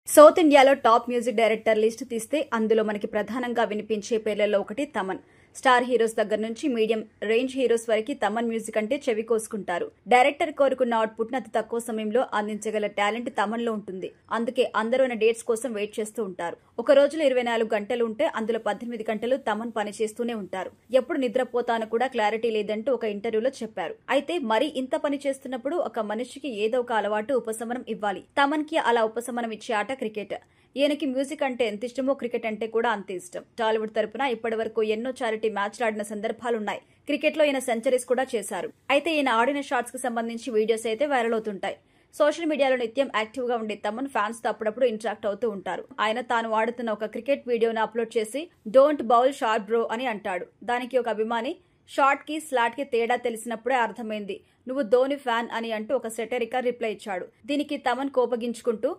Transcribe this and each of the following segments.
South ఇండియాలో top music director list తీస్తే అందులో మనకి ప్రధానంగా వినిపించే పేర్లలో ఒకటి తమన్. స్టార్ హీరోస్ దగ్గర నుంచి మీడియం రేంజ్ హీరోస్ వరకు తమన్ మ్యూజిక్ అంటే చెవి కోసుకుంటారు. డైరెక్టర్ కోరుకున్న అవుట్పుట్ ను అతి తక్కువ సమయంలో అందించగల టాలెంట్ తమన్ లో ఉంటుంది. అందుకే అందరూ డేట్స్ కోసం వెయిట్ చేస్తూ ఉంటారు. ఒక రోజులో 24 గంటలు ఉంటే అందులో 18 గంటలు తమన్ పని చేస్తూనే ఉంటారు. ఎప్పుడు నిద్రపోతానో కూడా క్లారిటీ లేదంటూ ఒక ఇంటర్వ్యూలో చెప్పారు. అయితే మరి ఇంత పని చేస్తున్నప్పుడు ఒక మనిషికి ఏదో ఒక అలవాటు ఉపశమనం ఇవ్వాలి. తమన్ కి అలా ఉపశమనం ఇచ్చే ఆట క్రికెట్. ఈయనకి మ్యూజిక్ అంటే ఎంత ఇష్టమో క్రికెట్ అంటే కూడా అంతే ఇష్టం. టాలీవుడ్ తరపున ఇప్పటి వరకు ఎన్నో చారిటీ మ్యాచ్లు ఆడిన సందర్భాలున్నాయి. క్రికెట్ లో ఈయన సెంచరీస్ కూడా చేశారు. అయితే ఈయన ఆడిన షాట్స్ కి సంబంధించి వీడియోస్ అయితే వైరల్ అవుతుంటాయి. సోషల్ మీడియాలో నిత్యం యాక్టివ్ గా ఉండే తమన్ ఫ్యాన్స్ తో అప్పుడప్పుడు ఇంటరాక్ట్ అవుతూ ఉంటారు. ఆయన తాను ఆడుతున్న ఒక క్రికెట్ వీడియోను అప్లోడ్ చేసి డోంట్ బౌల్ షార్ట్ బ్రో అని అంటాడు. దానికి ఒక అభిమాని షార్ట్ కి స్లాట్ కి తేడా తెలిసినప్పుడే అర్థమైంది, నువ్వు ధోని ఫ్యాన్ అని అంటూ ఒక సెటరికల్ రిప్లై ఇచ్చాడు. దీనికి తమన్ కోపగించుకుంటూ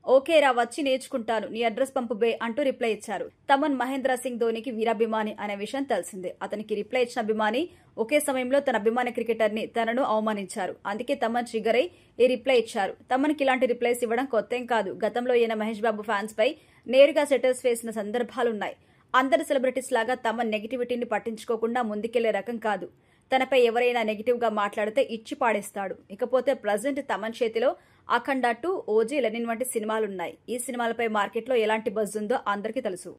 ఓకేరా వచ్చి నేర్చుకుంటాను, నీ అడ్రస్ పంపు బే అంటూ రిప్లై ఇచ్చారు. తమన్ మహేంద్ర సింగ్ ధోనికి వీరాభిమాని అనే విషయం తెలిసిందే. అతనికి రిప్లై ఇచ్చిన అభిమాని ఒకే సమయంలో తన అభిమాని క్రికెటర్ ని తనను అవమానించారు. అందుకే తమన్ ట్రిగర్ అయి ఈ రిప్లై ఇచ్చారు. తమన్ కి ఇలాంటి రిప్లైస్ ఇవ్వడం కొత్తేం కాదు. గతంలో ఈయన మహేష్ బాబు ఫ్యాన్స్ పై నేరుగా సెటర్స్ వేసిన సందర్భాలున్నాయి. అందరు సెలబ్రిటీస్ లాగా తమన్ నెగిటివిటీని పట్టించుకోకుండా ముందుకెళ్లే రకం కాదు. తనపై ఎవరైనా నెగిటివ్ గా మాట్లాడితే ఇచ్చి పాడేస్తాడు. ఇకపోతే ప్రజెంట్ తమన్ చేతిలో అఖండ 2, ఓజీ, లెనిన్ వంటి సినిమాలున్నాయి. ఈ సినిమాలపై మార్కెట్లో ఎలాంటి బజ్ ఉందో అందరికీ తెలుసు.